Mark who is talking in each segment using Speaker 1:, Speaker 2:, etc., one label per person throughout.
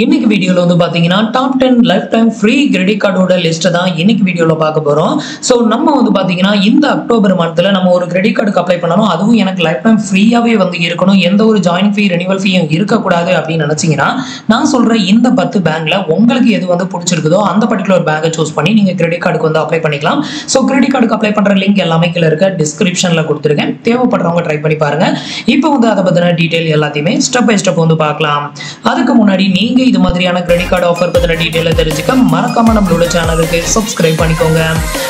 Speaker 1: இன்னைக்கு வீடியோல வந்து பாத்தீங்கன்னா top 10 life time free credit கார்டோட லிஸ்ட் தான் இன்னைக்கு வீடியோல பார்க்க போறோம். சோ நம்ம வந்து பாத்தீங்கன்னா இந்த அக்டோபர் மந்த்ல நம்ம ஒரு கிரெடிட் கார்டுக்கு அப்ளை பண்ணனும், அதுவும் எனக்கு லைஃப் டைம் ஃப்ரீயாவே வந்து இருக்கணும், எந்த ஒரு ஜாயின் ஃபீ ரெனிவல் ஃபீயும் இருக்க கூடாது அப்படி நினைச்சீங்கன்னா நான் சொல்ற இந்த 10 பேங்க்ல உங்களுக்கு எது வந்து பிடிச்சிருக்குதோ அந்த பர்టిక్యులர் பேங்கை சூஸ் பண்ணி நீங்க கிரெடிட் கார்டுக்கு வந்து அப்ளை பண்ணிக்கலாம். சோ கிரெடிட் கார்டுக்கு அப்ளை பண்ற லிங்க் எல்லாமே கீழ இருக்க டிஸ்கிரிப்ஷன்ல கொடுத்திருக்கேன், தேவைப்படுறவங்க ட்ரை பண்ணி பாருங்க. இப்போ வந்து அத பத்தின டீடைல் எல்லாத்தையுமே ஸ்டெப் பை ஸ்டெப் வந்து பார்க்கலாம். அதுக்கு முன்னாடி நீங்க இது மாதிரியான கிரெடிட் கார்டு ஆஃபர் பத்தின டீடைலை தெரிஞ்சுக்க மறக்காம நம்மளோட சேனலுக்கு சப்ஸ்கிரைப் பண்ணிக்கோங்க.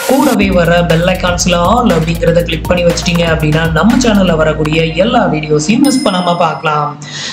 Speaker 1: கூடவே வர பெல் ஐகான்ஸ்ல ஆல் அப்படிங்கறத கிளிக் பண்ணி வச்சிட்டீங்க அப்படின்னா நம்ம சேனல்ல வரக்கூடிய எல்லா வீடியோஸையும் மிஸ் பண்ணாம பார்க்கலாம்.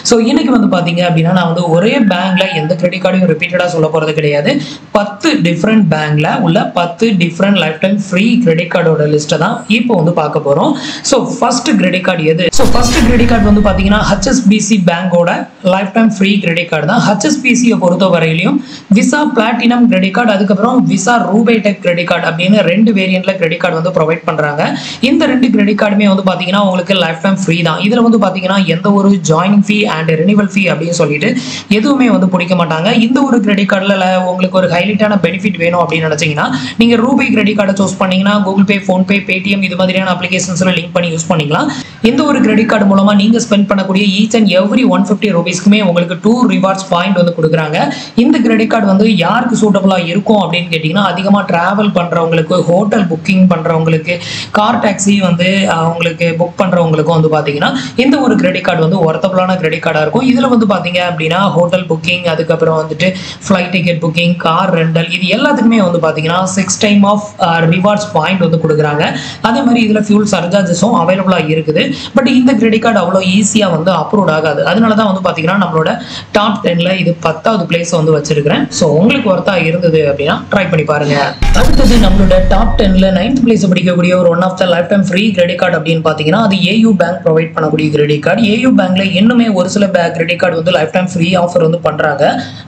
Speaker 1: சோ இன்னைக்கு வந்து பாத்தீங்க அப்படின்னா நான் வந்து ஒரே பேங்க்ல எந்த கிரெடிட் கார்டையும் ரிப்பீட்டடா சொல்ல போறது கிடையாது. 10 டிஃபரெண்ட் பேங்க்ல உள்ள 10 different life time free credit கார்டோட லிஸ்ட் தான் இப்போ வந்து பார்க்க போறோம். சோ ஃபர்ஸ்ட் கிரெடிட் கார்டு எது? சோ ஃபர்ஸ்ட் கிரெடிட் கார்டு வந்து பாத்தீங்கன்னா HSBC பேங்கோட life time free credit card தான். HSBC பொறுத்த வரையிலும் விசா பிளாட்டினம் கிரெடிட் கார்டு, அதுக்கப்புறம் Visa RuPay tech credit card அப்படின்னு ரெண்டு வேரியன்ட்ல கிரெடிட் கார்டு வந்து ப்ரொவைட் பண்றாங்க. இந்த ரெண்டு கிரெடிட் கார்டுமே வந்து பாத்தீங்கன்னா உங்களுக்கு லைஃப் டைம் ஃப்ரீ தான். இதுல வந்து பாத்தீங்கன்னா எந்த ஒரு ஜாயினிங் ஃபீ அண்ட் ரெனிவல் ஃபீ அப்படின்னு சொல்லிட்டு எதுவுமே வந்து பிடிக்க மாட்டாங்க. இந்த ஒரு கிரெடிட் கார்டுல உங்களுக்கு ஒரு ஹைலைட்டான பெனிஃபிட் வேணும் அப்படின்னு நினைச்சீங்கன்னா நீங்க ரூபே கிரெடிட் கார்டை சூஸ் பண்ணீங்கன்னா கூகுள் பே, போன் பே, பேடிஎம் இது மாதிரியான அப்ளிகேஷன்ஸ்ல லிங்க் பண்ணி யூஸ் பண்ணிக்கலாம். இந்த ஒரு கிரெடிட் கார்டு மூலமா நீங்க ஸ்பெண்ட் பண்ணக்கூடிய ஈச் அண்ட் எவ்ரி 150 ரூபீஸ்க்குமே உங்களுக்கு 2 ரிவார்ட்ஸ் பாயிண்ட் வந்து கொடுக்குறாங்க. இந்த கிரெடிட் கார்டு வந்து யாருக்கு சூட்டபிளா இருக்கும் அப்படின்னு கேட்டீங்கன்னா அதிகமா டிராவல் பண்றவங்களுக்கு, ஹோட்டல் புக்கிங் பண்றவங்களுக்கு, கார் டாக்ஸி வந்து அவங்களுக்கு புக் பண்றவங்களுக்கும் வந்து பாத்தீங்கன்னா இந்த ஒரு கிரெடிட் கார்டு வந்து ஒர்த்தபிளான கிரெடிட் கார்டா இருக்கும். இதுல வந்து பாத்தீங்க அப்படின்னா ஹோட்டல் புக்கிங், அதுக்கப்புறம் வந்துட்டு flight ticket booking, car rental இது எல்லாத்துக்குமே வந்து பாத்தீங்கன்னா 6 டைம் ஆஃப் ரிவார்ட்ஸ் பாயிண்ட் வந்து கொடுக்குறாங்க. அதே மாதிரி இதுல ஃபியூல் சர்சார்ஜஸும் அவைலபிளா இருக்குது. பட் இந்த கிரெடிட் கார்டு அவ்வளோ ஈஸியா வந்து அப்ரூவ் ஆகாது. அதனாலதான் வந்து பாத்தீங்கன்னா நம்மளோட டாப் 10ல இது 10வது பிளேஸ் வந்து வச்சிருக்கிறேன். சோ உங்களுக்கு ஒர்த்தா இருந்தது அப்படின்னா ட்ரை பண்ணி பாருங்க. அடுத்தது நம்மளோட டாப் 10ல 9th பிளேஸ் பிடிக்கக்கூடிய ஒரு one of the life time free credit card அப்படின்னு பாத்தீங்கன்னா அது AU பேங்க் ப்ரொவைட் பண்ணக்கூடிய கிரெடிட் கார்டு. AU பேங்க்ல இன்னுமே ஒரு சில கிரெடிட் கார்டு வந்து லைஃப் டைம் ஃப்ரீ ஆஃபர் வந்து பண்றாங்க.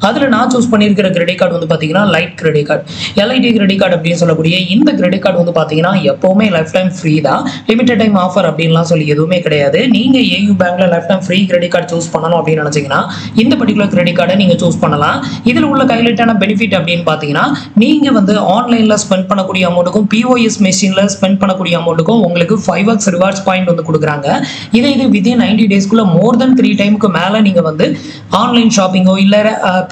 Speaker 1: அதுல நான் சூஸ் பண்ணியிருக்கிற கிரெடிட் கார்டு வந்து பாத்தீங்கன்னா light credit card, LIT credit card அப்படின்னு சொல்லக்கூடிய இந்த கிரெடிட் கார்டு வந்து பாத்தீங்கன்னா எப்பவுமே லைஃப் டைம் ஃப்ரீ தான், லிமிடெட் டைம் ஆஃபர் அப்படின்லாம் சொல்லி எதுவுமே கிடையாது. நீங்க AU பேங்க்ல life time free credit card choose பண்ணணும் அப்படின்னு நினைச்சீங்கன்னா இந்த பர்టిక్యులர் கிரெடிட் கார்டை நீங்க சூஸ் பண்ணலாம். இதுல உள்ள ஹைலைட்டான பெனிஃபிட் அப்படின்னு பாத்தீங்கன்னா நீங்க வந்து ஆன்லைன்ல ஸ்பெண்ட் பண்ணக்கூடிய அமௌண்ட்டுக்கும் POS மெஷின்ல ஸ்பெண்ட் பண்ணக்கூடிய அமௌண்ட்டுக்கும் உங்களுக்கு 5x ரிவார்ட்ஸ் பாயிண்ட் வந்து கொடுக்குறாங்க. இது வித்தின் 90 டேஸ்க்குள்ள மோர் தென் 3 டைமுக்கு மேல நீங்க வந்து ஆன்லைன் ஷாப்பிங்கோ இல்ல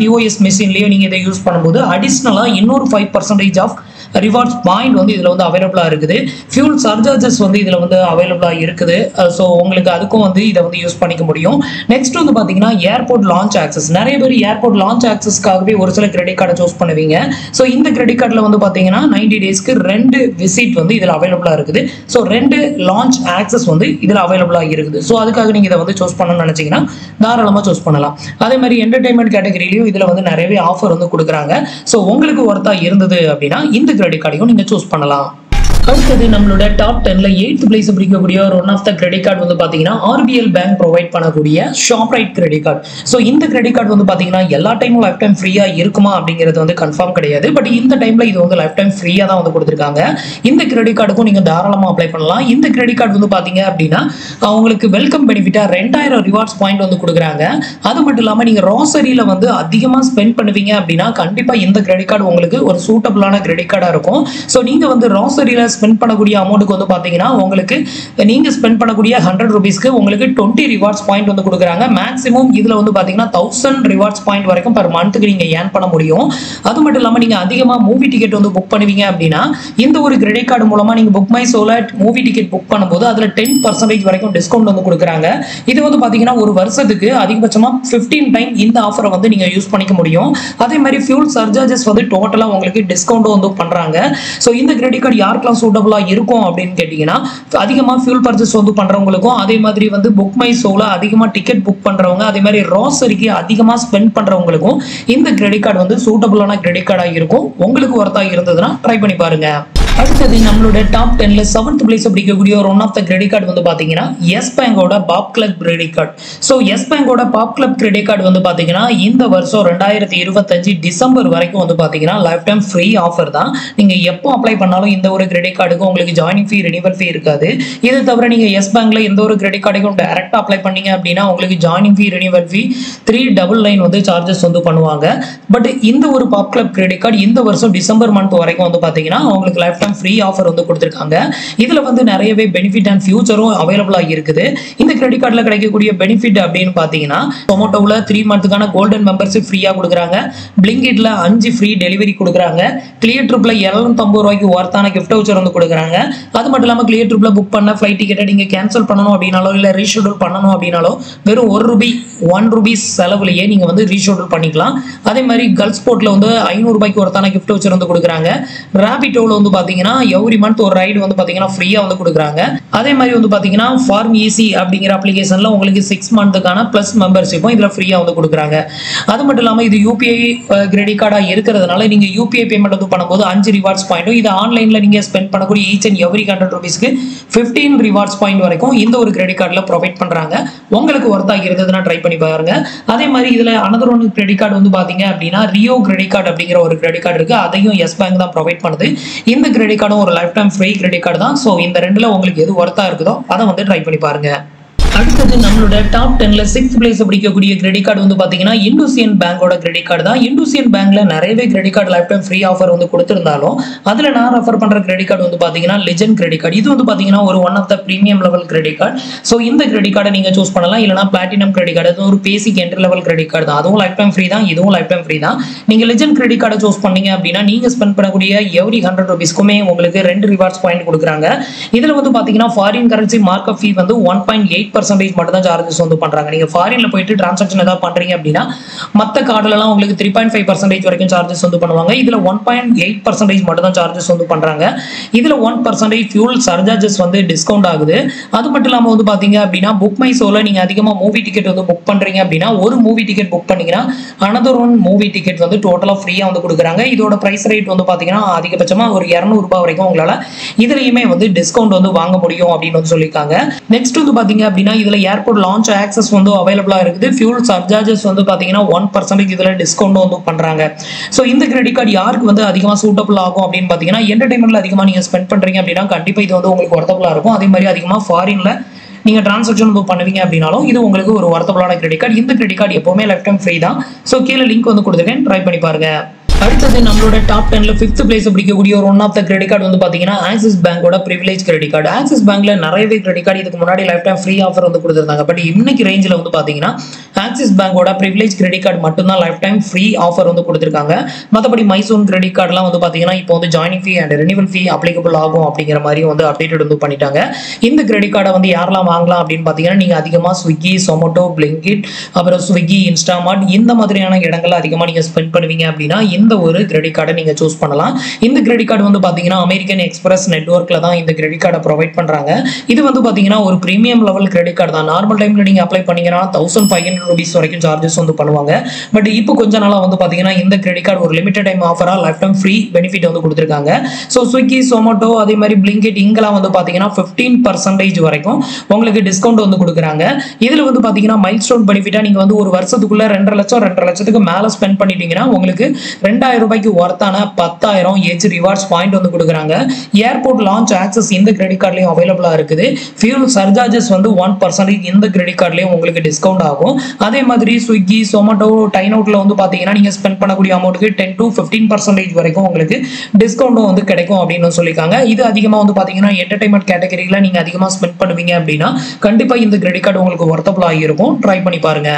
Speaker 1: POS மெஷின்லயோ நீங்க இதை யூஸ் பண்ணும்போது அடிஷனலா இன்னொரு 5% ஆஃப் ரிவார்ட்ஸ் பாயிண்ட் வந்து இதுல வந்து அவைலபிளா இருக்குது. ஃபியூல் சர்சார்ஜஸ் வந்து இதுல வந்து அவைலபிளா இருக்குது. ஸோ உங்களுக்கு அதுக்கும் வந்து இதை வந்து யூஸ் பண்ணிக்க முடியும். நெக்ஸ்ட் வந்து பாத்தீங்கன்னா ஏர்போர்ட் லான்ச் ஆக்சஸ். நிறைய பேர் ஏர்போர்ட் லான்ச் ஆக்சஸ்க்காகவே ஒரு சில கிரெடிட் கார்டை சூஸ் பண்ணுவீங்க. ஸோ இந்த கிரெடிட் கார்டில் வந்து பாத்தீங்கன்னா 90 டேஸ்க்கு 2 விசிட் வந்து இதுல அவைலபிளா இருக்குது. ஸோ 2 லான்ச் ஆக்சஸ் வந்து இதுல அவைலபிளா இருக்குது. ஸோ அதுக்காக நீங்க இதை வந்து சூஸ் பண்ணணும்னு நினைச்சீங்கன்னா தாராளமா சூஸ் பண்ணலாம். அதே மாதிரி என்டர்டைன்மெண்ட் கேட்டகரியிலையும் இதுல வந்து நிறையவே ஆஃபர் வந்து கொடுக்குறாங்க. ஸோ உங்களுக்கு ஒர்த்தா இருந்தது அப்படின்னா இந்த கிரெடிட் கார்டையும் நீங்க சூஸ் பண்ணலாம். அடுத்தது நம்மளோட டாப் 10ல 8th பிளேஸ் பிடிக்கக்கூடிய ஒரு one of the credit card வந்து பாத்தீங்கன்னா RBL பேங்க் ப்ரொவைட் பண்ணக்கூடிய ஷாப்ரைட் கிரெடிட் கார்டு. ஸோ இந்த கிரெடிட் கார்டு வந்து பாத்தீங்கன்னா எல்லா டைமும் லைஃப் டைம் ஃப்ரீயா இருக்குமா அப்படிங்கிறது வந்து கன்ஃபார்ம் கிடையாது. பட் இந்த டைம்ல இது வந்து லைஃப் டைம் ஃப்ரீயா தான் வந்து கொடுத்துருக்காங்க. இந்த கிரெடிட் கார்டுக்கும் நீங்க தாராளமா அப்ளை பண்ணலாம். இந்த கிரெடிட் கார்டு வந்து பாத்தீங்க அப்படின்னா உங்களுக்கு வெல்கம் பெனிஃபிட்டா 2000 ரிவார்ட்ஸ் பாயிண்ட் வந்து கொடுக்குறாங்க. அது மட்டும் இல்லாம நீங்க ரோசரியில வந்து அதிகமா ஸ்பெண்ட் பண்ணுவீங்க அப்படின்னா கண்டிப்பா இந்த கிரெடிட் கார்டு உங்களுக்கு ஒரு சூட்டபிளான கிரெடிட் கார்டா இருக்கும். ஸோ நீங்க வந்து ரோசரியில ஸ்பெண்ட் பண்ணக்கூடிய அமௌண்ட்டுக்கு வந்து பாத்தீங்கன்னா உங்களுக்கு நீங்க ஸ்பெண்ட் பண்ணக்கூடிய 100 ரூபீஸ்க்கு உங்களுக்கு 20 ரிவார்ட்ஸ் பாயிண்ட் வந்து கொடுக்குறாங்க. மேக்ஸிமம் இதுல வந்து பாத்தீங்கன்னா 1000 ரிவார்ட்ஸ் பாயிண்ட் வரைக்கும் per மந்த்துக்கு நீங்க ஏர்ன் பண்ண முடியும். அது மட்டும் இல்லாம நீங்க அதிகமா மூவி டிக்கெட் வந்து புக் பண்ணுவீங்க அப்படின்னா இந்த ஒரு கிரெடிட் கார்டு மூலமா நீங்க புக் மை ஷோல மூவி டிக்கெட் புக் பண்ணும்போது அதுல 10% வரைக்கும் டிஸ்கவுண்ட் வந்து கொடுக்குறாங்க. இது வந்து பாத்தீங்கன்னா ஒரு வருஷத்துக்கு அதிகபட்சமா 15 டைம் இந்த ஆஃபரை வந்து நீங்க யூஸ் பண்ணிக்க முடியும். அதே மாதிரி ஃபியூல் சர்சார்ஜஸ் வந்து டோட்டலா உங்களுக்கு டிஸ்கவுண்ட் வந்து பண்றாங்க. சோ இந்த கிரெடிட் கார்டு யாருக்கெல்லாம் சூட்டபிளா இருக்கும் அப்படின்னு கேட்டீங்கன்னா அதிகமா ஃபியூல் பர்ச்சேஸ் வந்து பண்றவங்களுக்கும், அதே மாதிரி வந்து புக் மை ஷோல அதிகமா டிக்கெட் புக் பண்றவங்க, அதே மாதிரி ரோசரிக்கு அதிகமா ஸ்பெண்ட் பண்றவங்களுக்கும் இந்த கிரெடிட் கார்டு வந்து சூட்டபிளான கிரெடிட் கார்டா இருக்கும். உங்களுக்கு ஒர்த்தா இருந்ததுன்னா ட்ரை பண்ணி பாருங்க. அடுத்தது நம்மளோட டாப் 10ல 7th பிளேஸ் பிடிக்கக்கூடிய ஒரு one of the credit card வந்து பாத்தீங்கன்னா எஸ் பேங்கோட pop club credit card. So Yes பேங்கோட பாப் கிளப் கிரெடிட் கார்டு வந்து பாத்தீங்கன்னா இந்த வருஷம் 2025 டிசம்பர் வரைக்கும் வந்து பாத்தீங்கன்னா லைஃப் டைம் ஃப்ரீ ஆஃபர் தான். நீங்க எப்போ அப்ளை பண்ணாலும் இந்த ஒரு கிரெடிட் கார்டுக்கு உங்களுக்கு ஜாயினிங் ஃபீ ரினிவல் ஃபீ இருக்காது. இது தவிர நீங்க எஸ் பேங்க்ல எந்த ஒரு கிரெடிட் கார்டுக்கும் டைரக்டா அப்ளை பண்ணீங்க அப்படின்னா உங்களுக்கு ஜாயினிங் ஃபீ ரினிவல் ஃபீ 399 வந்து சார்ஜஸ் வந்து பண்ணுவாங்க. பட் இந்த ஒரு பாப் கிளப் கிரெடிட் கார்டு இந்த வருஷம் டிசம்பர் மந்த் வரைக்கும் வந்து பாத்தீங்கன்னா உங்களுக்கு லைஃப் டைம் ஃப்ரீ ஆஃபர் வந்து கொடுத்திருக்காங்க. இதுல வந்து நிறையவே பெனிஃபிட் அண்ட் ஃபியூச்சரும் அவைலபிளா இருக்குது. இந்த கிரெடிட் கார்டுல கிடைக்கக்கூடிய பெனிஃபிட் அப்படின்னு பாத்தீங்கன்னா Zomato-ல 3 மந்த்க்கான கோல்டன் மெம்பர்ஷிப் ஃப்ரீயா கொடுக்குறாங்க. Blinkit-ல 5 ஃப்ரீ டெலிவரி கொடுக்குறாங்க. கிளியர் ட்ரிப்ல 750 ரூபாய்க்கு வர்த்தான கிஃப்ட் வவுச்சர் வந்து கொடுக்குறாங்க. அது மட்டும் இல்லாம கிளியர் ட்ரிப்ல புக் பண்ண ஃப்ளைட் டிக்கெட்டை நீங்க கேன்சல் பண்ணணும் அப்படின்னாலோ இல்ல ரீஷெட்யூல் பண்ணணும் அப்படின்னாலோ வெறும் ₹1 செலவுலயே நீங்க வந்து ரீஷெட்யூல் பண்ணிக்கலாம். அதே மாதிரி கல்ஃப் ஸ்போர்ட்ல வந்து 500 ரூபாய்க்கு வர்த்தான கிஃப்ட் வவுச்சர் வந்து கொடுக்குறாங்க. ராபிட்டோல வந்து பாத்தீங்கன்னா எவ்ரி மந்த் ஒரு ரைடு வந்து பாத்தீங்கன்னா ஃப்ரீயா வந்து கொடுக்குறாங்க. அதே மாதிரி வந்து பாத்தீங்கன்னா ஃபார்ம் ஈஸி அப்படிங்கிற அப்ளிகேஷன்ல உங்களுக்கு 6 மந்த்க்கான பிளஸ் மெம்பர்ஷிப்பும் இதுல ஃப்ரீயா வந்து கொடுக்குறாங்க. அது மட்டும் இல்லாம இது யூபிஐ கிரெடிட் கார்டா இருக்கிறதுனால நீங்க யூபிஐ பேமெண்ட் வந்து பண்ணும்போது 5 ரிவார்ட்ஸ் பாயிண்ட்டும் இது ஆன்லைன்ல நீங்க ஸ்பெண்ட் பண்ணக்கூடிய each and every 100 ரூபீஸ்க்கு 15 rewards point வரைக்கும் இந்த ஒரு கிரெடிட் கார்டுல ப்ரொவைட் பண்றாங்க. உங்களுக்கு ஒர்த்தா இருந்ததுன்னா ட்ரை பண்ணி பாருங்க. அதே மாதிரி இதுல அனதர் ஒன் கிரெடிட் கார்டு வந்து பாத்தீங்க அப்படின்னா ரியோ கிரெடிட் கார்டு அப்படிங்கிற ஒரு கிரெடிட் கார்டு இருக்கு. அதையும் எஸ் பேங்க் தான் ப்ரொவைட் பண்ணுது. இந்த கிரெடிட் கார்டும் ஒரு life time free credit card தான். ஸோ இந்த ரெண்டுல உங்களுக்கு எது ஒர்த்தா இருக்குதோ அதை வந்து ட்ரை பண்ணி பாருங்க. அடுத்தது நம்மளோட டாப் 10ல 6th பிளேஸ் பிடிக்கக்கூடிய கிரெடிட் கார்டு வந்து பாத்தீங்கன்னா இண்டோசியன் பேங்கோட கிரெடிட் கார்டு தான். இண்டோசியன் பேங்க்ல நிறையவே credit card life time free offer வந்து கொடுத்திருந்தாலும் அதுல நான் ரெஃபர் பண்ற கிரெடிட் கார்டு வந்து பாத்தீங்கன்னா லெஜெண்ட் கிரெடிட் கார்டு. இது வந்து பாத்தீங்கன்னா ஒரு one of the premium level credit card. So இந்த கிரெடிட் கார்டை நீங்க சூஸ் பண்ணலாம். இல்லைனா பிளாட்டினம் கிரெடிட் கார்டு, அது ஒரு பேசிக் என்ட்ரி லெவல் கிரெடிட் கார்டு தான். அதுவும் லைஃப் டைம் ஃப்ரீ தான், இதுவும் லைஃப் டைம் ஃப்ரீ தான். நீங்க லெஜெண்ட் கிரெடிட் கார்டை சூஸ் பண்ணீங்க அப்படின்னா நீங்க ஸ்பெண்ட் பண்ணக்கூடிய எவ்ரி 100 ரூபீஸ்க்குமே உங்களுக்கு 2 ரிவார்ட்ஸ் பாயிண்ட் கொடுக்குறாங்க. இதுல வந்து பாத்தீங்கன்னா ஃபாரின் கரன்சி மார்க்அப் ஃபீ வந்து 1.8% மட்டும் தான் சார்ஜஸ் வந்து பண்றாங்க. நீங்க ஃபாரின்ல போயிட்டு டிரான்சாக்ஷன் ஏதாவது பண்றீங்க அப்படின்னா மத்த கார்டுல எல்லாம் உங்களுக்கு 3.5% வரைக்கும் சார்ஜஸ் வந்து பண்ணுவாங்க. இதுல 1.8% மட்டும் தான் சார்ஜஸ் வந்து பண்றாங்க. இதுல 1% ஃபியூல் சர்சார்ஜஸ் வந்து டிஸ்கவுண்ட் ஆகுது. அது மட்டும் இல்லாம வந்து பாத்தீங்க அப்படின்னா புக் மை ஷோல நீங்க அதிகமா மூவி டிக்கெட் வந்து புக் பண்றீங்க அப்படின்னா ஒரு மூவி டிக்கெட் புக் பண்ணீங்கன்னா அனதர் ஒன் மூவி டிக்கெட் வந்து டோட்டலா ஃப்ரீயா வந்து கொடுக்குறாங்க. இதோட பிரைஸ் ரேட் வந்து பாத்தீங்கன்னா அதிகபட்சமா ஒரு 200 ரூபாய் வரைக்கும் உங்களால இதுலயுமே வந்து டிஸ்கவுண்ட் வந்து வாங்க முடியும் அப்படின்னு வந்து சொல்லியிருக்காங்க. நெக்ஸ்ட் வந்து பாத்தீங்க அப்படின்னா இதுல ஏர்போர்ட் லான்ச் ஆக்சஸ் வந்து அவைலபிளா இருக்குது. ஃபியூல் சர்சார்ஜஸ் வந்து பாத்தீங்கன்னா 1% இதுல டிஸ்கவுண்ட் வந்து பண்றாங்க. சோ இந்த கிரெடிட் கார்டு யாருக்கு வந்து அதிகமா சூட்டபிள் ஆகும் அப்படின்னு பாத்தீங்கன்னா என்டர்டைன்மெண்ட்ல அதிகமா நீங்க ஸ்பெண்ட் பண்றீங்க அப்படின்னா கண்டிப்பா இது வந்து உங்களுக்கு ஒர்த்தபிளா இருக்கும். அதே மாதிரி அதிகமா ஃபாரின்ல நீங்க டிரான்சாக்ஷன் பண்ணுவீங்க அப்படின்னாலும் இது உங்களுக்கு ஒரு ஒர்த்தபிளான கிரெடிட் கார்டு. இந்த கிரெடிட் கார்டு எப்பவுமே லைஃப் டைம் ஃப்ரீ தான். சோ கீழே லிங்க் வந்து கொடுத்துருக்கேன், ட்ரை பண்ணி பாருங்க. அடுத்தது நம்மளோட டாப் 10ல 5th பிளேஸ் பிடிக்கக்கூடிய ஒரு one of the credit card வந்து பாத்தீங்கன்னா ஆக்சிஸ் பேங்கோட பிரிவிலேஜ் கிரெடிட் கார்டு. ஆக்சிஸ் பேங்க்ல நிறையவே கிரெடிட் கார்டு இதுக்கு முன்னாடி லைஃப் டைம் ஃப்ரீ ஆஃபர் வந்து கொடுத்திருந்தாங்க. பட் இன்னைக்கு ரேஞ்சில் வந்து பாத்தீங்கன்னா ஆக்சிஸ் பேங்கோட பிரிவிலேஜ் கிரெடிட் கார்டு மட்டும் தான் லைஃப் டைம் ஃப்ரீ ஆஃபர் வந்து கொடுத்திருக்காங்க. மற்றபடி மைசூன் கிரெடிட் கார்டுலாம் வந்து பாத்தீங்கன்னா இப்போ வந்து joining fee and renewal fee applicable ஆகும் அப்படிங்கிற மாதிரி வந்து அப்டேட் வந்து பண்ணிட்டாங்க. இந்த கிரெடிட் கார்டை வந்து யாரெல்லாம் வாங்கலாம் அப்படின்னு பாத்தீங்கன்னா நீங்க அதிகமா ஸ்விக்கி, Zomato, Blinkit, அப்புறம் ஸ்விக்கி, இன்ஸ்டாமார்ட் இந்த மாதிரியான இடங்கள்ல அதிகமா நீங்க ஸ்பெண்ட் பண்ணுவீங்க அப்படின்னா இந்த ஒரு கிரெடிட் கார்டை நீங்க சூஸ் பண்ணலாம். இந்த கிரெடிட் கார்டு வந்து பாத்தீங்கன்னா அமெரிக்கன் எக்ஸ்பிரஸ் நெட்வொர்க்ல தான் இந்த கிரெடிட் கார்டை ப்ரொவைட் பண்றாங்க. இது வந்து பாத்தீங்கன்னா ஒரு பிரீமியம் லெவல் கிரெடிட் கார்டு தான். நார்மல் டைம்ல நீங்க அப்ளை பண்ணீங்கன்னா 1500 ரூபீஸ் வரைக்கும் சார்ஜஸ் வந்து பண்ணுவாங்க. பட் இப்போ கொஞ்ச நாளா வந்து பாத்தீங்கன்னா இந்த கிரெடிட் கார்டு ஒரு லிமிடெட் டைம் ஆஃபரா லைஃப் டைம் ஃப்ரீ பெனிஃபிட் வந்து கொடுத்திருக்காங்க. சோ ஸ்விக்கி, Zomato, அதே மாதிரி Blinkit இங்கெல்லாம் வந்து பாத்தீங்கன்னா 15% வரைக்கும் உங்களுக்கு டிஸ்கவுண்ட் வந்து கொடுக்குறாங்க. இதுல வந்து பாத்தீங்கன்னா மைல்ஸ்டோன் பெனிஃபிட்டா நீங்க வந்து ஒரு வருஷத்துக்குள்ள 2.5 லட்சத்துக்கு மேல ஸ்பெண்ட் பண்ணிட்டீங்கன்னா உங்களுக்கு 2000 ரூபாய்க்கு ஒர்த்தான 10,000 ஏஜ் ரிவார்ட்ஸ் பாயிண்ட் வந்து கொடுக்குறாங்க. ஏர்போர்ட் லான்ச் ஆக்சஸ் இந்த கிரெடிட் கார்டுலயும் அவைலபிளா இருக்குது. ஃபியூல் சர்சார்ஜஸ் வந்து 1% இந்த கிரெடிட் கார்டுலயும் உங்களுக்கு டிஸ்கவுண்ட் ஆகும். அதே மாதிரி ஸ்விக்கி, Zomato, டைன் அவுட்ல வந்து பாத்தீங்கன்னா நீங்க ஸ்பெண்ட் பண்ணக்கூடிய அமௌண்ட்டுக்கு 10 to 15% வரைக்கும் உங்களுக்கு டிஸ்கவுண்டும் வந்து கிடைக்கும் அப்படின்னு சொல்லியிருக்காங்க. இது அதிகமா வந்து பாத்தீங்கன்னா என்டர்டைன்மெண்ட் கேட்டகரியில நீங்க அதிகமா ஸ்பெண்ட் பண்ணுவீங்க அப்படின்னா கண்டிப்பா இந்த கிரெடிட் கார்டு உங்களுக்கு ஒர்த்தபிளா இருக்கும். ட்ரை பண்ணி பாருங்க.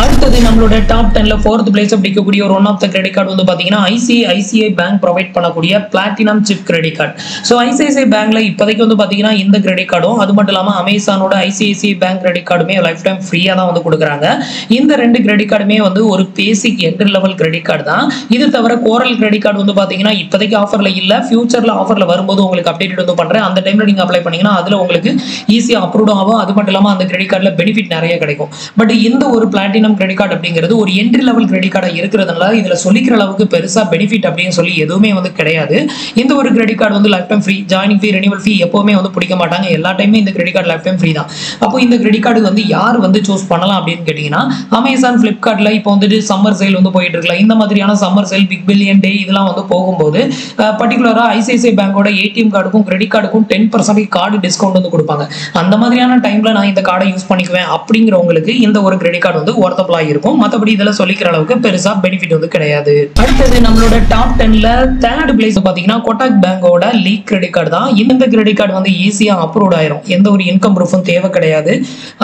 Speaker 1: அடுத்தது நம்மளோட டாப் 10ல 4th பிளேஸ் பிடிக்கக்கூடிய ஒரு one of the credit card வந்து பாத்தீங்கன்னா ஐசிஐசிஐ பேங்க் ப்ரொவைட் பண்ணக்கூடிய platinum chip credit card. So ICICI பேங்க்ல இப்போதைக்கு வந்து பாத்தீங்கன்னா இந்த கிரெடிட் கார்டும் அது மட்டும் இல்லாம அமேசானோட ஐசிஐசிஐ பேங்க் கிரெடிட் கார்டுமே லைஃப் டைம் ஃப்ரீயா தான் வந்து கொடுக்குறாங்க. இந்த 2 கிரெடிட் கார்டுமே வந்து ஒரு பேசிக் என்ட்ரி லெவல் கிரெடிட் கார்டு தான். இது தவிர கோரல் கிரெடிட் கார்டு வந்து பாத்தீங்கன்னா இப்போதைக்கு ஆஃபர்ல இல்ல, ஃபியூச்சர்ல ஆஃபர்ல வரும்போது உங்களுக்கு அப்டேட் வந்து பண்றேன். அந்த டைம்ல நீங்க அப்ளை பண்ணீங்கன்னா அதுல உங்களுக்கு ஈஸியா அப்ரூவ் ஆகும். அது மட்டும் இல்லாம அந்த கிரெடிட் கார்டுல பெனிஃபிட் நிறைய கிடைக்கும். பட் இந்த ஒரு பிளாட்டினம் பிளாட்டினம் கிரெடிட் கார்டு அப்படிங்கிறது ஒரு என்ட்ரி லெவல் கிரெடிட் கார்டா இருக்கிறதுனால இதுல சொல்லிக்கிற அளவுக்கு பெருசா பெனிஃபிட் அப்படின்னு சொல்லி எதுவுமே வந்து கிடையாது. இந்த ஒரு கிரெடிட் கார்டு வந்து life time free, joining fee, renewal fee எப்பவுமே வந்து பிடிக்க மாட்டாங்க. எல்லா டைமே இந்த credit card life time free தான். அப்போ இந்த கிரெடிட் கார்டு வந்து யார் வந்து சூஸ் பண்ணலாம் அப்படின்னு கேட்டீங்கன்னா, அமேசான், பிளிப்கார்ட்ல இப்போ வந்துட்டு சம்மர் சேல் வந்து போயிட்டு இருக்கலாம். இந்த மாதிரியான summer sale, big billion day இதெல்லாம் வந்து போகும்போது பர்டிகுலரா ஐசிஐசிஐ பேங்கோட ஏடிஎம் கார்டுக்கும் கிரெடிட் கார்டுக்கும் 10% கார்டு டிஸ்கவுண்ட் வந்து கொடுப்பாங்க. அந்த மாதிரியான டைம்ல நான் இந்த கார்டை யூஸ் பண்ணிக்குவேன் அப்படிங்கிறவங்களுக்கு இந்த ஒரு கிரெடிட் கார்டு வந்து ஒர்த்தபிளா இருக்கும். மற்றபடி இதெல்லாம் சொல்லிக்கிற அளவுக்கு பெருசா பெனிஃபிட் வந்து கிடையாது. அடுத்தது நம்மளோட டாப் 10ல தேர்ட் பிளேஸ் பாத்தீங்கன்னா கொட்டாக் பேங்கோட லீக் கிரெடிட் கார்டு தான். இந்த கிரெடிட் கார்டு வந்து ஈஸியா அப்ரூவ் ஆயிரும். எந்த ஒரு இன்கம் ப்ரூஃபும் தேவை கிடையாது.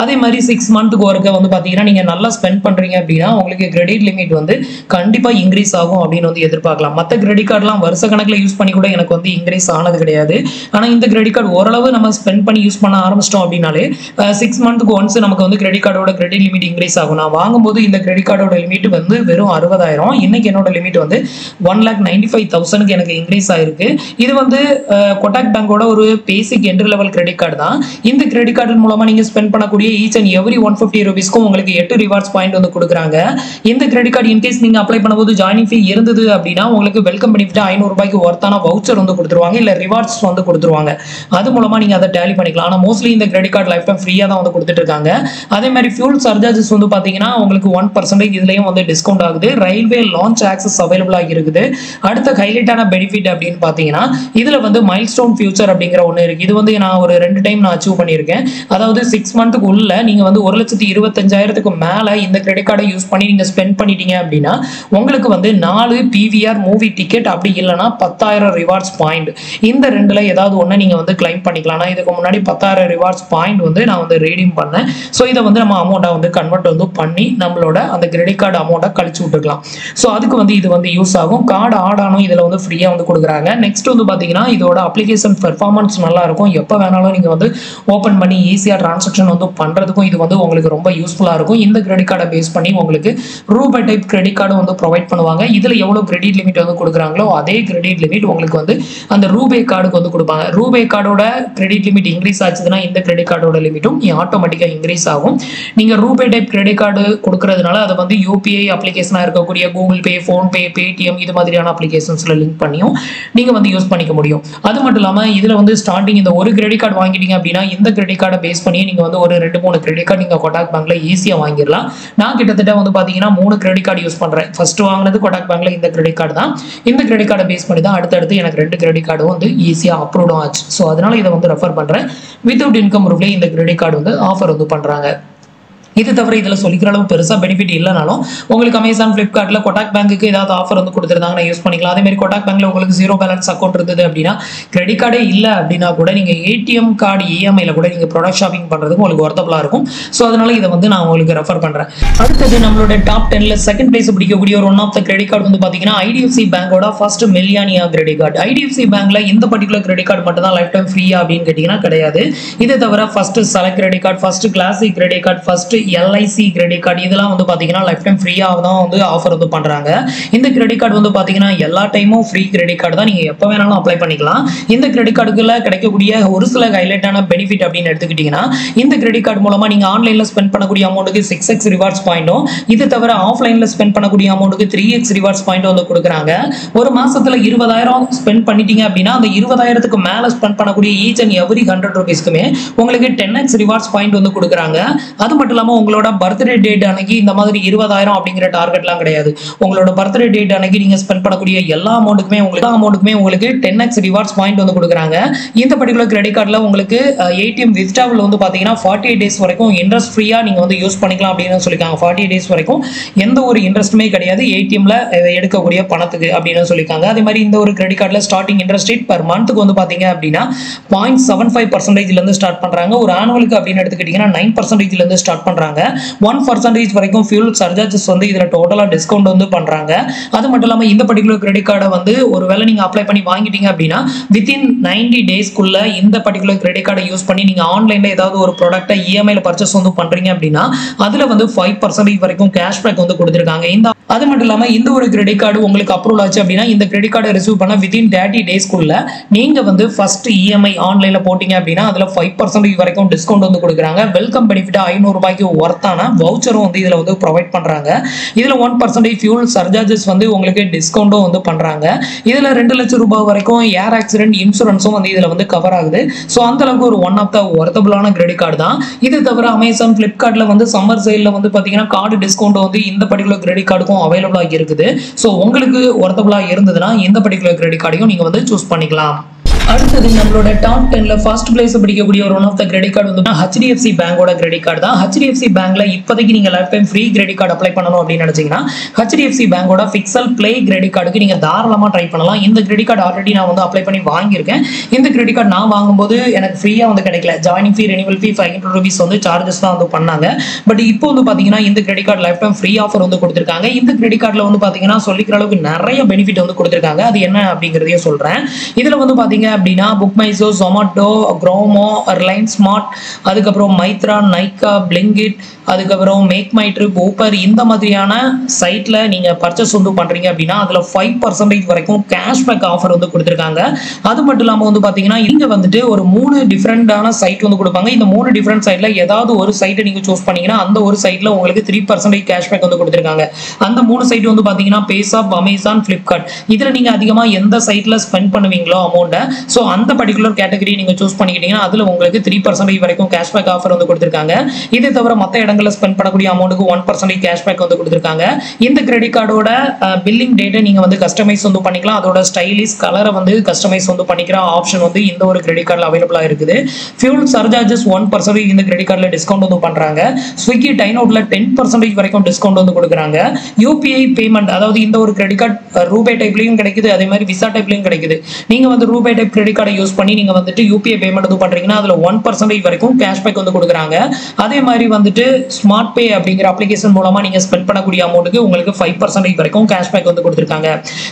Speaker 1: அதே மாதிரி 6 மந்த்துக்கு ஒருக்க வந்து பாத்தீங்கன்னா நீங்க நல்லா ஸ்பெண்ட் பண்றீங்க அப்படின்னா உங்களுக்கு கிரெடிட் லிமிட் வந்து கண்டிப்பா இன்க்ரீஸ் ஆகும் அப்படின்னு வந்து எதிர்பார்க்கலாம். மற்ற கிரெடிட் கார்டுலாம் வருஷ கணக்குல யூஸ் பண்ணி கூட எனக்கு வந்து இன்க்ரீஸ் ஆனது கிடையாது. ஆனா இந்த கிரெடிட் கார்டு ஓரளவு நம்ம ஸ்பெண்ட் பண்ணி யூஸ் பண்ண ஆரம்பிச்சிட்டோம் அப்படின்னாலே 6 மந்த்துக்கு ஒன்ஸ் நமக்கு வந்து கிரெடிட் கார்டோட கிரெடிட் லிமிட் இன்க்ரீஸ் ஆகும். நான் வாங்கும்போது இந்த கிரெடிட் கார்டோட லிமிட் வந்து வெறும் 60,000. இன்னைக்கு என்னோட லிமிட் வந்து 1,95,000 எனக்கு இன்க்ரீஸ் ஆயிருக்கு. இது வந்து கொட்டாக் பேங்கோட ஒரு பேசிக் என்ட்ரி லெவல் கிரெடிட் கார்டு தான். இந்த கிரெடிட் கார்டு மூலமா நீங்க ஸ்பெண்ட் பண்ணக்கூடிய ஈச் அண்ட் எவ்ரி 150 ரூபீஸ்க்கும் உங்களுக்கு 8 ரிவார்ட்ஸ் பாயிண்ட் வந்து கொடுக்குறாங்க. இந்த கிரெடிட் கார்டு இன்கேஸ் நீங்க அப்ளை பண்ணும்போது ஜாயினிங் ஃபீ இருந்தது அப்படின்னா உங்களுக்கு வெல்கம் பெனிஃபிட் 500 ரூபாய்க்கு ஒர்த்தான வவுச்சர் வந்து கொடுத்துருவாங்க, இல்ல ரிவார்ட்ஸ் வந்து கொடுத்துருவாங்க. அது மூலமா நீங்க அதை டேலி பண்ணிக்கலாம். ஆனா மோஸ்ட்லி இந்த கிரெடிட் கார்டு லைஃப் டைம் ஃப்ரீயா தான் வந்து கொடுத்துட்டு இருக்காங்க. அதே மாதிரி ஃபியூல் சர்சார்ஜஸ் வந்து பாத்தீங்கன்னா உங்களுக்கு 1% இதுலயும் வந்து டிஸ்கவுண்ட் ஆகுது. ரயில்வே லான்ச் ஆக்சஸ் அவைலபிளா இருக்குது. அடுத்த ஹைலைட்டான பெனிஃபிட் அப்படின்னு பாத்தீங்கன்னா இதுல வந்து மைல்ஸ்டோன் ஃபியூச்சர் அப்படிங்கிற ஒன்று இருக்கு. இது வந்து நான் ஒரு 2 டைம் நான் அச்சீவ் பண்ணியிருக்கேன். அதாவது 6 மந்த்துக்கு உள்ள நீங்க வந்து 1,25,000க்கு மேல இந்த கிரெடிட் கார்டை யூஸ் பண்ணி நீங்க ஸ்பெண்ட் பண்ணிட்டீங்க அப்படின்னா உங்களுக்கு வந்து 4 PVR மூவி டிக்கெட், அப்படி இல்லைன்னா 10,000 ரிவார்ட்ஸ் பாயிண்ட். இந்த ரெண்டுல ஏதாவது ஒண்ணு நீங்க வந்து கிளைம் பண்ணிக்கலாம். நான் இதுக்கு முன்னாடி 10,000 ரிவார்ட்ஸ் பாயிண்ட் வந்து நான் வந்து ரீடீம் பண்ணேன். ஸோ இதை வந்து நம்ம அமௌண்ட்டை வந்து கன்வெர்ட் வந்து பண்ணி நம்மளோட அந்த கிரெடிட் கார்டு அமௌண்ட்டை கழிச்சு விட்டுக்கலாம். ஸோ அதுக்கு வந்து இது வந்து யூஸ் ஆகும். கார்டு ஆடானும் இதில் வந்து ஃப்ரீயாக வந்து கொடுக்குறாங்க. நெக்ஸ்ட் வந்து பார்த்தீங்கன்னா இதோட அப்ளிகேஷன் பெர்ஃபார்மன்ஸ் நல்லா இருக்கும். எப்போ வேணாலும் நீங்கள் வந்து ஓப்பன் பண்ணி ஈஸியாக டிரான்சாக்ஷன் வந்து பண்ணுறதுக்கும் இது வந்து உங்களுக்கு ரொம்ப யூஸ்ஃபுல்லாக இருக்கும். இந்த கிரெடிட் கார்டை பேஸ் பண்ணி உங்களுக்கு ரூபே டைப் கிரெடிட் கார்டு வந்து ப்ரொவைட் பண்ணுவாங்க. இதில் எவ்வளோ கிரெடிட் லிமிட் வந்து கொடுக்குறாங்களோ அதே கிரெடிட் லிமிட் உங்களுக்கு வந்து அந்த ரூபே கார்டுக்கு வந்து கொடுப்பாங்க. ரூபே கார்டோட கிரெடிட் லிமிட் இன்க்ரீஸ் ஆச்சுன்னா இந்த கிரெடிட் கார்டோட லிமிட்டும் ஆட்டோமேட்டிக்காக இன்க்ரீஸ் ஆகும். நீங்கள் ரூபே டைப் கிரெடிட் கார்டு கொடுக்கறதுனால அதை வந்து யூபிஐ அப்ளிகேஷனாக இருக்கக்கூடிய கூகுள் பே, ஃபோன்பே, பேடிஎம் இது மாதிரியான அப்ளிகேஷன்ஸில் லிங்க் பண்ணியும் நீங்கள் வந்து யூஸ் பண்ணிக்க முடியும். அது மட்டும் இல்லாமல் இதில் வந்து ஸ்டார்டிங் இந்த ஒரு கிரெடிட் கார்டு வாங்கிட்டீங்க அப்படின்னா இந்த கிரெடிட் கார்டை பேஸ் பண்ணி நீங்கள் வந்து ஒரு 2-3 கிரெடிட் கார்டு நீங்கள் கொட்டாக் பேங்க்ல ஈஸியாக வாங்கிடலாம். நான் கிட்டத்தட்ட வந்து பார்த்தீங்கன்னா 3 கிரெடிட் கார்டு யூஸ் பண்ணுறேன். ஃபர்ஸ்ட் வாங்கினது கொட்டாக் பேங்க்ல இந்த கிரெடிட் கார்டு தான். இந்த கிரெடிட் கார்டை பேஸ் பண்ணி தான் அடுத்தடுத்து எனக்கு 2 கிரெடிட் கார்டும் வந்து ஈஸியாக அப்ரூவ் ஆச்சு. ஸோ அதனால இதை வந்து ரெஃபர் பண்ணுறேன். வித்தவுட் இன்கம் ப்ரூஃப்லேயே இந்த கிரெடிட் கார்டு வந்து ஆஃபர் வந்து பண்ணுறாங்க. இது தவிர இதில் சொல்லிக்கிற அளவு பெருசாக பெனிஃபிட் இல்லைனாலும் உங்களுக்கு அமேசான், ஃப்ளிப்கார்ட்டில் கொட்டாக் பேங்க்குக்கு ஏதாவது ஆஃபர் வந்து கொடுத்துருந்தாங்க, நான் யூஸ் பண்ணிக்கலாம். அதேமாதிரி கொட்டாக் பேங்க்ல உங்களுக்கு 0 பேலன்ஸ் அக்கௌண்ட் இருந்தது அப்படின்னா கிரெடிட் கார்டே இல்லை அப்படின்னா கூட நீங்கள் ஏடிஎம் கார்டு இஎம்ஐயில் கூட நீங்கள் ப்ராடக்ட் ஷாப்பிங் பண்ணுறதுக்கு உங்களுக்கு ஒர்த்தபிளாக இருக்கும். ஸோ அதனால இதை வந்து நான் உங்களுக்கு ரெஃபர் பண்ணுறேன். அடுத்தது நம்மளோட டாப் 10ல செகண்ட் பிளேஸ் பிடிக்கக்கூடிய ஒரு one of the credit card வந்து பார்த்தீங்கன்னா ஐடிஎஃப்சி பேங்கோட first millennia credit card. IDFC பேங்க்ல இந்த பர்டிகுலர் கிரெடிட் கார்டு மட்டும் தான் லைஃப் டைம் ஃப்ரீயா அப்படின்னு கேட்டிங்கன்னா கிடையாது. இதை தவிர first select credit card, first classic credit card, first LIC credit card இதெல்லாம் வந்து பாத்தீங்கன்னா லைஃப் டைம் ஃப்ரீயா தான் வந்து ஆஃபர் வந்து பண்றாங்க. இந்த கிரெடிட் கார்டு வந்து பாத்தீங்கன்னா எல்லா டைமும் ஃப்ரீ கிரெடிட் கார்டு தான். நீங்க எப்ப வேணாலும் அப்ளை பண்ணிக்கலாம். இந்த கிரெடிட் கார்டுக்குள்ள கிடைக்கக்கூடிய ஒரு சில ஹைலைட்டான பெனிஃபிட் அப்படின்னு எடுத்துக்கிட்டீங்கன்னா இந்த கிரெடிட் கார்டு மூலமா நீங்க ஆன்லைன்ல ஸ்பெண்ட் பண்ணக்கூடிய அமௌண்ட்டுக்கு 6x ரிவார்ட்ஸ் பாயிண்டும், இது தவிர ஆஃப்லைன்ல ஸ்பெண்ட் பண்ணக்கூடிய அமௌண்ட்டுக்கு 3x ரிவார்ட்ஸ் பாயிண்ட் வந்து கொடுக்குறாங்க. ஒரு மாசத்துல 20,000 ஸ்பெண்ட் பண்ணிட்டீங்க அப்படின்னா அந்த 20,000க்கு மேல ஸ்பெண்ட் பண்ணக்கூடிய ஈச் அண்ட் எவ்ரி 100 ரூபீஸ்க்குமே உங்களுக்கு 10x ரிவார்ட்ஸ் பாயிண்ட் வந்து கொடுக்குறாங்க. அது மட்டும் இல்லாம உங்களோட பர்த்டே டேட் அன்னைக்கு இந்த மாதிரி 20,000 அப்படிங்கிற டார்கெட்லாம் கிடையாது. உங்களோட பர்த்டே டேட் அன்னைக்கு நீங்க ஸ்பெண்ட் பண்ணக்கூடிய எல்லா அமௌண்ட்டுக்குமே உங்களுக்கு 10x ரிவார்ட்ஸ் பாயிண்ட் வந்து கொடுக்குறாங்க. இந்த பர்டிகுலர் கிரெடிட் கார்டுல உங்களுக்கு ஏடிஎம் வித்ட்ராவல் வந்து பாத்தீங்கன்னா 48 டேஸ் வரைக்கும் இன்ட்ரெஸ்ட் ஃப்ரீயா நீங்க வந்து யூஸ் பண்ணிக்கலாம் அப்படின்னு சொல்லிருக்காங்க. 48 டேஸ் வரைக்கும் எந்த ஒரு இன்ட்ரெஸ்ட்டுமே கிடையாது ஏடிஎம்ல எடுக்கக்கூடிய பணத்துக்கு அப்படின்னு சொல்லிருக்காங்க. அதே மாதிரி இந்த ஒரு கிரெடிட் கார்டுல ஸ்டார்டிங் இன்ட்ரெஸ்ட் ரேட் பர் மந்த்துக்கு வந்து பாத்தீங்க அப்படின்னா 0.75% இருந்து ஸ்டார்ட் பண்றாங்க. ஒரு ஆனுவலுக்கு அப்படின்னு எடுத்துக்கிட்டீங்கன்னா 9% இருந்து ஸ்டார்ட் பண்றாங்க. 1% வரைக்கும் ஃபியூல் சர்சார்ஜஸ் வந்து இதுல டோட்டலா டிஸ்கவுண்ட் வந்து பண்றாங்க. அது மட்டும் இல்லாம இந்த பர்டிகுலர் கிரெடிட் கார்டை வந்து ஒருவேளை நீங்க அப்ளை பண்ணி வாங்கிட்டீங்க அப்படின்னா வித்தின் 90 டேஸ்க்குள்ள இந்த பர்டிகுலர் கிரெடிட் கார்டை யூஸ் பண்ணி நீங்க ஆன்லைன்ல ஏதாவது ஒரு ப்ராடக்ட்டை இஎம்ஐல பர்ச்சேஸ் வந்து பண்றீங்க அப்படின்னா அதுல வந்து 5% வரைக்கும் கேஷ்பேக் வந்து கொடுத்துருக்காங்க. அது மட்டும் இல்லாம இந்த ஒரு கிரெடிட் கார்டு உங்களுக்கு அப்ரூவல் ஆச்சு அப்படின்னா இந்த கிரெடிட் கார்டை ரிசீவ் பண்ண வித்தின் 30 டேஸ்க்குள்ள நீங்க வந்து ஃபர்ஸ்ட் இஎம்ஐ ஆன்லைன்ல போட்டீங்க அப்படின்னா அதுல 5% வரைக்கும் டிஸ்கவுண்ட் வந்து கொடுக்குறாங்க. வெல்கம் பெனிஃபிட் 500 ரூபாய்க்கு ஒர்த்தான வவுச்சரும் வந்து இதில் வந்து ப்ரொவைட் பண்ணுறாங்க. இதில் 1% ஃபியூல் சர்சார்ஜஸ் வந்து உங்களுக்கு டிஸ்கவுண்ட்டும் வந்து பண்ணுறாங்க. இதில் 2 லட்சம் ரூபாய் வரைக்கும் ஏர் ஆக்சிடென்ட் இன்சூரன்ஸும் வந்து இதில் வந்து கவர் ஆகுது. ஸோ அந்த அளவுக்கு ஒரு ஒன் ஆஃப் த ஒர்த்தபிளான கிரெடிட் கார்டு தான். இது தவிர அமேசான், ஃபிளிப்கார்ட்டில் வந்து சம்மர் சேலில் வந்து பார்த்தீங்கன்னா கார்டு டிஸ்கவுண்ட் வந்து இந்த பர்டிகுலர் கிரெடிட் கார்டுக்கும் அவைலபிளாக இருக்குது. ஸோ உங்களுக்கு ஒர்த்தபிளாக இருந்ததுன்னா இந்த பர்டிகுலர் கிரெடிட் கார்டையும் நீங்கள் வந்து சூஸ் பண்ணிக்கலாம். அடுத்தது நம்மளோட டாப் 10ல ஃபர்ஸ்ட் பிளேஸ் பிடிக்கக்கூடிய ஒரு one of the credit card வந்து HDFC பேங்கோட கிரெடிட் கார்டு தான். HDFC பேங்க்ல இப்போதைக்கு நீங்க life time free credit card apply பண்ணணும் அப்படின்னு நினைச்சீங்கன்னா HDFC பேங்கோட பிக்சல் பிளே கிரெடிட் கார்டுக்கு நீங்க தாராளமா ட்ரை பண்ணலாம். இந்த கிரெடிட் கார்டு ஆல்ரெடி நான் வந்து அப்ளை பண்ணி வாங்கியிருக்கேன். இந்த கிரெடிட் கார்டு நான் வாங்கும்போது எனக்கு ஃப்ரீயா வந்து கிடைக்கல. ஜாயினிங் ஃபீ, ரெனிவல் ஃபீ 500 rupees வந்து சார்ஜஸ் தான் வந்து பண்ணாங்க. பட் இப்போ வந்து பாத்தீங்கன்னா இந்த credit card life time free offer வந்து கொடுத்திருக்காங்க. இந்த கிரெடிட் கார்டுல வந்து பாத்தீங்கன்னா சொல்லிக்கிற அளவுக்கு நிறைய பெனிஃபிட் வந்து கொடுத்திருக்காங்க. அது என்ன அப்படிங்கறதையும் சொல்றேன். இதுல வந்து பாத்தீங்க அப்படின்னா book my show, Zomato, chromo, Reliance smart, அதுக்கப்புறம் மைத்ரா, நைக்கா, பிளிங்கிட், அதுக்கப்புறம் மேக் மை ட்ரிப், ஊபர் இந்த மாதிரியான சைட்ல நீங்க பர்ச்சேஸ் வந்து பண்றீங்க அப்படின்னா அதுல 5% வரைக்கும் கேஷ்பேக் ஆஃபர் வந்து கொடுத்திருக்காங்க. அது மட்டும் இல்லாம வந்து பாத்தீங்கன்னா இங்க வந்துட்டு ஒரு 3 டிஃபரெண்டான சைட் வந்து கொடுப்பாங்க. இந்த 3 டிஃபரெண்ட் சைட்ல ஏதாவது ஒரு சைட்டை நீங்க சூஸ் பண்ணீங்கன்னா அந்த ஒரு சைட்ல உங்களுக்கு 3% கேஷ்பேக் வந்து கொடுத்திருக்காங்க. அந்த 3 சைட் வந்து பாத்தீங்கன்னா பேசாப், அமேசான், ஃபிளிப்கார்ட். இதுல நீங்க அதிகமா எந்த சைட்ல ஸ்பெண்ட் பண்ணுவீங்களோ அமௌண்ட்டை, ஸோ அந்த பர்டிகுலர் கேட்டகரி நீங்க சூஸ் பண்ணிக்கிட்டீங்கன்னா அதுல உங்களுக்கு 3% வரைக்கும் கேஷ்பேக் ஆஃபர் வந்து கொடுத்திருக்காங்க. இதை தவிர மற்ற இடங்கள்ல ஸ்பெண்ட் பண்ணக்கூடிய அமௌண்ட்டுக்கு 1% கேஷ்பேக் வந்து கொடுத்திருக்காங்க. இந்த கிரெடிட் கார்டோட பில்லிங் டேட்டை நீங்க வந்து கஸ்டமைஸ் வந்து பண்ணிக்கலாம். அதோட ஸ்டைலிஷ் கலரை வந்து கஸ்டமைஸ் வந்து பண்ணிக்கிற ஆப்ஷன் வந்து இந்த ஒரு கிரெடிட் கார்டில் அவைலபிளா இருக்குது. ஃபியூல் சர்சார்ஜஸ் 1% இந்த கிரெடிட் கார்டில் டிஸ்கவுண்ட் வந்து பண்றாங்க. ஸ்விக்கி டைன் அவுட்ல 10% வரைக்கும் டிஸ்கவுண்ட் வந்து கொடுக்குறாங்க. யூபிஐ பேமெண்ட், அதாவது இந்த ஒரு கிரெடிட் கார்டு ரூபே டைப்லயும் கிடைக்குது, அதே மாதிரி விசா டைப்லயும் கிடைக்குது. நீங்க வந்து ரூபே டைப் கிரெடிட் கார்டை யூஸ் பண்ணி நீங்க வந்துட்டு யூபிஐ பேமெண்ட் வந்து பண்றீங்கன்னா அதுல 1% வரைக்கும் கேஷ்பேக் வந்து கொடுக்குறாங்க. அதே மாதிரி வந்துட்டு ஸ்மார்ட் பே அப்படிங்கிற அப்ளிகேஷன் மூலமா நீங்க ஸ்பெண்ட் பண்ணக்கூடிய அமௌண்ட்டுக்கு உங்களுக்கு 5% வரைக்கும் கேஷ்பேக் வந்து கொடுத்திருக்காங்க.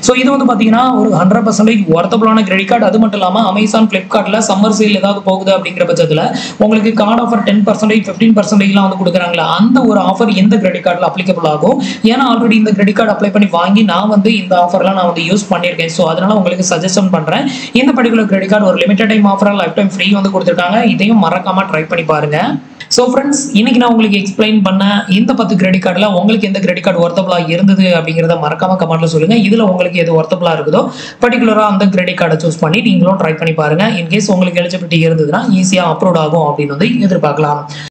Speaker 1: ஸோ இது வந்து பாத்தீங்கன்னா ஒரு 100% ஒர்த்தபிளான கிரெடிட் கார்டு. அது மட்டும் இல்லாம அமேசான், பிளிப்கார்ட்ல சம்மர் சேல் ஏதாவது போகுது அப்படிங்கிற பட்சத்துல உங்களுக்கு கார்டு ஆஃபர் 10%, 15% வந்து கொடுக்குறாங்களா, அந்த ஒரு ஆஃபர் இந்த கிரெடிட் கார்டில் அப்ளிகபிள் ஆகும். ஏன்னா ஆல்ரெடி இந்த கிரெடிட் கார்டு அப்ளை பண்ணி வாங்கி நான் வந்து இந்த ஆஃபர்லாம் நான் வந்து யூஸ் பண்ணியிருக்கேன். ஸோ அதனால உங்களுக்கு சஜஷன் பண்றேன். இந்த பர்டிகுலர் கிரெடிட் கார்டு ஒரு லிமிடெட் டைம் ஆஃபரா லைஃப் டைம் ஃப்ரீ வந்து கொடுத்துருக்காங்க. இதையும் மறக்காம ட்ரை பண்ணி பாருங்க. ஸோ ஃப்ரெண்ட்ஸ், இன்னைக்கு நான் உங்களுக்கு எக்ஸ்பிளைன் பண்ண இந்த 10 கிரெடிட் கார்டில் உங்களுக்கு எந்த கிரெடிட் கார்டு ஒர்த்தபிளாக இருந்தது அப்படிங்கிறத மறக்காம கமெண்ட்ல சொல்லுங்க. இதுல உங்களுக்கு எது ஒர்த்தபிளாக இருக்குதோ பர்டிகுலரா அந்த கிரெடிட் கார்டை சூஸ் பண்ணி நீங்களும் ட்ரை பண்ணி பாருங்க. இன்கேஸ் உங்களுக்கு எலிஜிபிலிட்டி இருந்ததுன்னா ஈஸியாக அப்லோட் ஆகும் அப்படின்னு வந்து எதிர்பார்க்கலாம்.